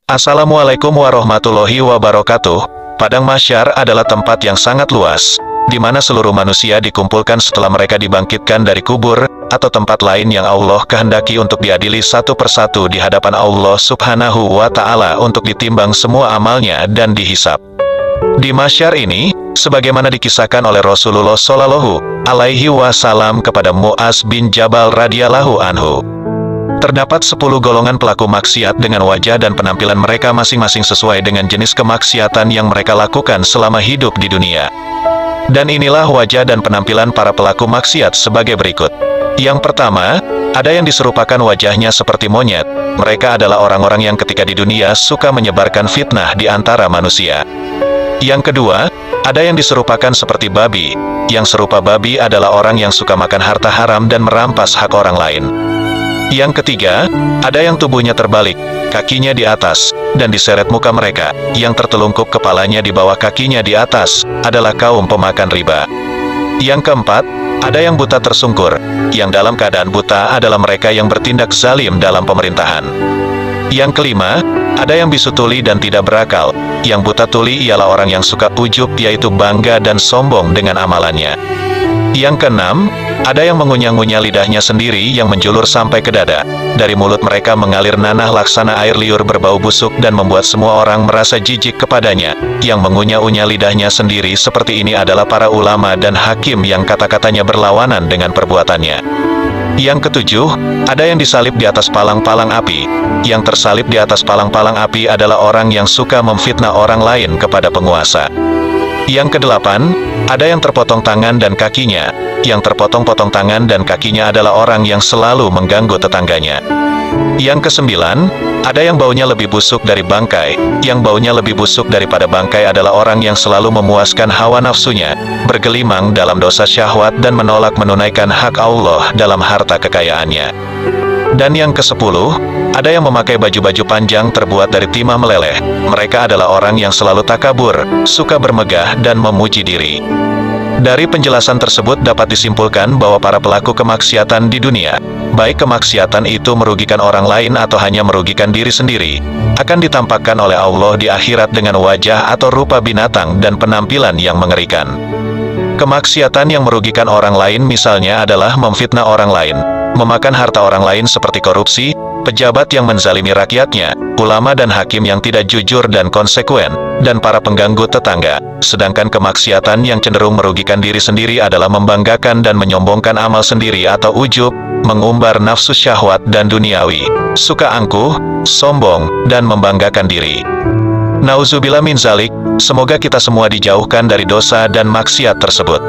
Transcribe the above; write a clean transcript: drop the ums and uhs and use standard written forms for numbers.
Assalamualaikum warahmatullahi wabarakatuh. Padang Mahsyar adalah tempat yang sangat luas, di mana seluruh manusia dikumpulkan setelah mereka dibangkitkan dari kubur, atau tempat lain yang Allah kehendaki untuk diadili satu persatu di hadapan Allah Subhanahu wa Ta'ala untuk ditimbang semua amalnya dan dihisap. Di Mahsyar ini, sebagaimana dikisahkan oleh Rasulullah Shallallahu Alaihi Wasallam kepada Mu'az bin Jabal radhiyallahu anhu, terdapat 10 golongan pelaku maksiat dengan wajah dan penampilan mereka masing-masing sesuai dengan jenis kemaksiatan yang mereka lakukan selama hidup di dunia. Dan inilah wajah dan penampilan para pelaku maksiat sebagai berikut. Yang pertama, ada yang diserupakan wajahnya seperti monyet. Mereka adalah orang-orang yang ketika di dunia suka menyebarkan fitnah di antara manusia. Yang kedua, ada yang diserupakan seperti babi. Yang serupa babi adalah orang yang suka makan harta haram dan merampas hak orang lain. Yang ketiga, ada yang tubuhnya terbalik, kakinya di atas, dan diseret muka mereka, yang tertelungkup kepalanya di bawah kakinya di atas, adalah kaum pemakan riba. Yang keempat, ada yang buta tersungkur, yang dalam keadaan buta adalah mereka yang bertindak zalim dalam pemerintahan. Yang kelima, ada yang bisu tuli dan tidak berakal, yang buta tuli ialah orang yang suka ujub yaitu bangga dan sombong dengan amalannya. Yang keenam, ada yang mengunyah-ngunyah lidahnya sendiri yang menjulur sampai ke dada. Dari mulut mereka mengalir nanah laksana air liur berbau busuk dan membuat semua orang merasa jijik kepadanya. Yang mengunyah-unyah lidahnya sendiri seperti ini adalah para ulama dan hakim yang kata-katanya berlawanan dengan perbuatannya. Yang ketujuh, ada yang disalib di atas palang-palang api. Yang tersalib di atas palang-palang api adalah orang yang suka memfitnah orang lain kepada penguasa. Yang kedelapan, ada yang terpotong tangan dan kakinya. Yang terpotong-potong tangan dan kakinya adalah orang yang selalu mengganggu tetangganya. Yang kesembilan, ada yang baunya lebih busuk dari bangkai. Yang baunya lebih busuk daripada bangkai adalah orang yang selalu memuaskan hawa nafsunya, bergelimang dalam dosa syahwat dan menolak menunaikan hak Allah dalam harta kekayaannya. Dan yang kesepuluh, ada yang memakai baju-baju panjang terbuat dari timah meleleh. Mereka adalah orang yang selalu takabur, suka bermegah dan memuji diri. Dari penjelasan tersebut dapat disimpulkan bahwa para pelaku kemaksiatan di dunia, baik kemaksiatan itu merugikan orang lain atau hanya merugikan diri sendiri, akan ditampakkan oleh Allah di akhirat dengan wajah atau rupa binatang dan penampilan yang mengerikan. Kemaksiatan yang merugikan orang lain misalnya adalah memfitnah orang lain, memakan harta orang lain seperti korupsi, pejabat yang menzalimi rakyatnya, ulama dan hakim yang tidak jujur dan konsekuen, dan para pengganggu tetangga. Sedangkan kemaksiatan yang cenderung merugikan diri sendiri adalah membanggakan dan menyombongkan amal sendiri atau ujub, mengumbar nafsu syahwat dan duniawi, suka angkuh, sombong, dan membanggakan diri. Nauzubillah min zalik, semoga kita semua dijauhkan dari dosa dan maksiat tersebut.